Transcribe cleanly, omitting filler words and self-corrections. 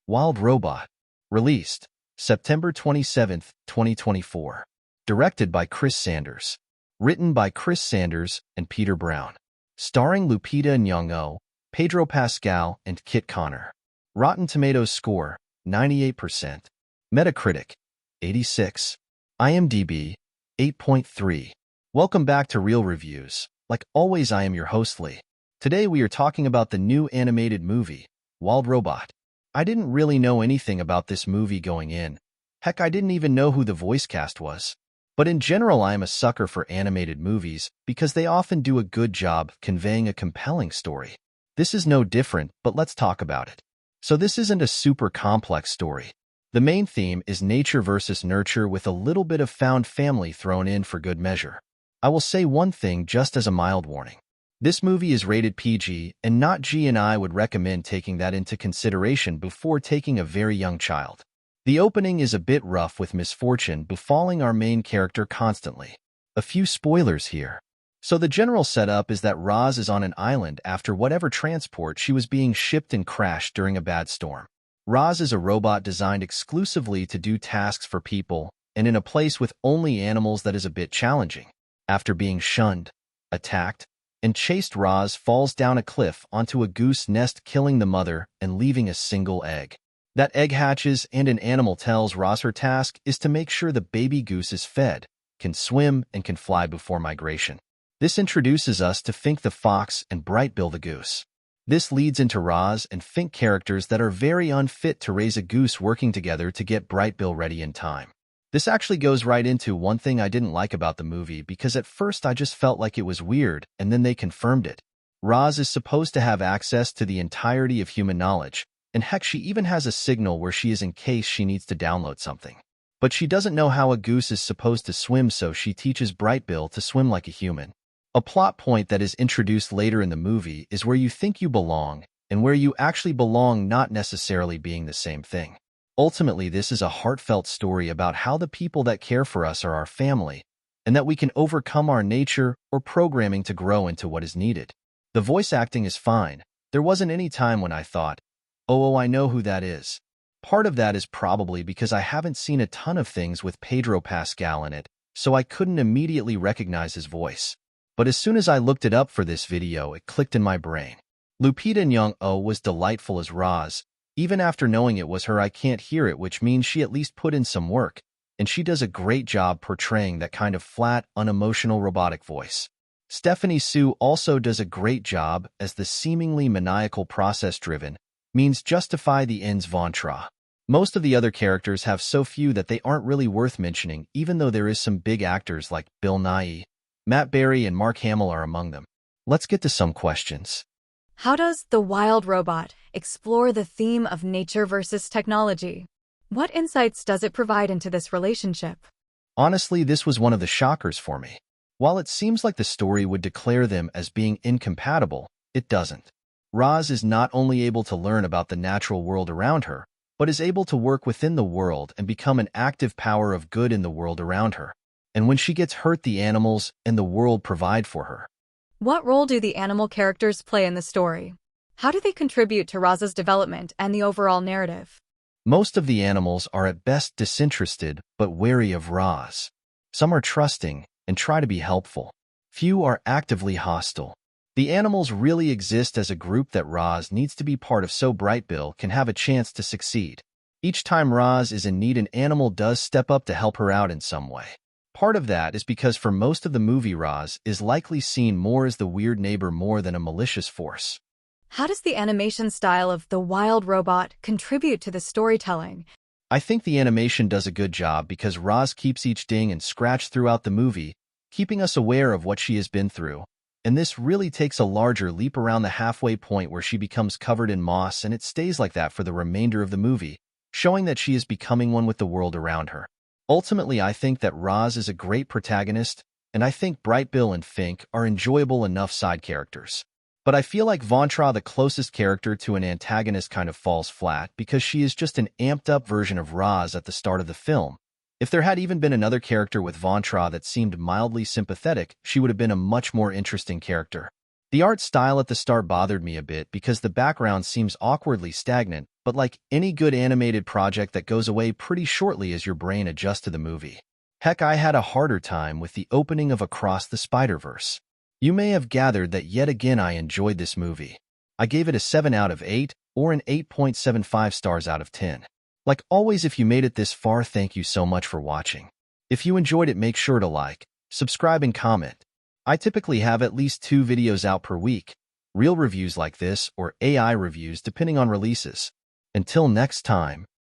Wild Robot. Released September 27, 2024. Directed by Chris Sanders. Written by Chris Sanders and Peter Brown. Starring Lupita Nyong'o, Pedro Pascal, and Kit Connor. Rotten Tomatoes score, 98%. Metacritic, 86. IMDb, 8.3. Welcome back to Real Reviews. Like always, I am your host, Lee. Today we are talking about the new animated movie, Wild Robot. I didn't really know anything about this movie going in. Heck, I didn't even know who the voice cast was. But in general, I am a sucker for animated movies because they often do a good job conveying a compelling story. This is no different, but let's talk about it. So this isn't a super complex story. The main theme is nature versus nurture with a little bit of found family thrown in for good measure. I will say one thing just as a mild warning. This movie is rated PG and not G, and I would recommend taking that into consideration before taking a very young child. The opening is a bit rough with misfortune befalling our main character constantly. A few spoilers here. So the general setup is that Roz is on an island after whatever transport she was being shipped and crashed during a bad storm. Roz is a robot designed exclusively to do tasks for people and in a place with only animals that is a bit challenging. After being shunned, attacked, and chased, Roz falls down a cliff onto a goose nest, killing the mother and leaving a single egg. That egg hatches and an animal tells Roz her task is to make sure the baby goose is fed, can swim, and can fly before migration. This introduces us to Fink the fox and Brightbill the goose. This leads into Roz and Fink characters that are very unfit to raise a goose working together to get Brightbill ready in time. This actually goes right into one thing I didn't like about the movie because at first I just felt like it was weird and then they confirmed it. Roz is supposed to have access to the entirety of human knowledge, and heck, she even has a signal where she is in case she needs to download something. But she doesn't know how a goose is supposed to swim, so she teaches Brightbill to swim like a human. A plot point that is introduced later in the movie is where you think you belong and where you actually belong not necessarily being the same thing. Ultimately, this is a heartfelt story about how the people that care for us are our family, and that we can overcome our nature or programming to grow into what is needed. The voice acting is fine. There wasn't any time when I thought, oh, I know who that is. Part of that is probably because I haven't seen a ton of things with Pedro Pascal in it, so I couldn't immediately recognize his voice. But as soon as I looked it up for this video, it clicked in my brain. Lupita Nyong'o was delightful as Roz. Even after knowing it was her, I can't hear it, which means she at least put in some work, and she does a great job portraying that kind of flat, unemotional robotic voice. Stephanie Hsu also does a great job as the seemingly maniacal process-driven, means justify the ends ventre. Most of the other characters have so few that they aren't really worth mentioning, even though there is some big actors like Bill Nighy, Matt Berry, and Mark Hamill are among them. Let's get to some questions. How does The Wild Robot explore the theme of nature versus technology? What insights does it provide into this relationship? Honestly, this was one of the shockers for me. While it seems like the story would declare them as being incompatible, it doesn't. Roz is not only able to learn about the natural world around her, but is able to work within the world and become an active power of good in the world around her. And when she gets hurt, the animals and the world provide for her. What role do the animal characters play in the story? How do they contribute to Roz's development and the overall narrative? Most of the animals are at best disinterested but wary of Roz. Some are trusting and try to be helpful. Few are actively hostile. The animals really exist as a group that Roz needs to be part of so Brightbill can have a chance to succeed. Each time Roz is in need, an animal does step up to help her out in some way. Part of that is because for most of the movie, Roz is likely seen more as the weird neighbor more than a malicious force. How does the animation style of The Wild Robot contribute to the storytelling? I think the animation does a good job because Roz keeps each ding and scratch throughout the movie, keeping us aware of what she has been through. And this really takes a larger leap around the halfway point where she becomes covered in moss, and it stays like that for the remainder of the movie, showing that she is becoming one with the world around her. Ultimately, I think that Roz is a great protagonist, and I think Brightbill and Fink are enjoyable enough side characters. But I feel like Ventra, the closest character to an antagonist, kind of falls flat because she is just an amped-up version of Roz at the start of the film. If there had even been another character with Ventra that seemed mildly sympathetic, she would have been a much more interesting character. The art style at the start bothered me a bit because the background seems awkwardly stagnant, but like any good animated project that goes away pretty shortly as your brain adjusts to the movie. Heck, I had a harder time with the opening of Across the Spider-Verse. You may have gathered that yet again I enjoyed this movie. I gave it a 7 out of 8 or an 8.75 stars out of 10. Like always, if you made it this far, thank you so much for watching. If you enjoyed it, make sure to like, subscribe, and comment. I typically have at least 2 videos out per week, real reviews like this or AI reviews depending on releases. Until next time,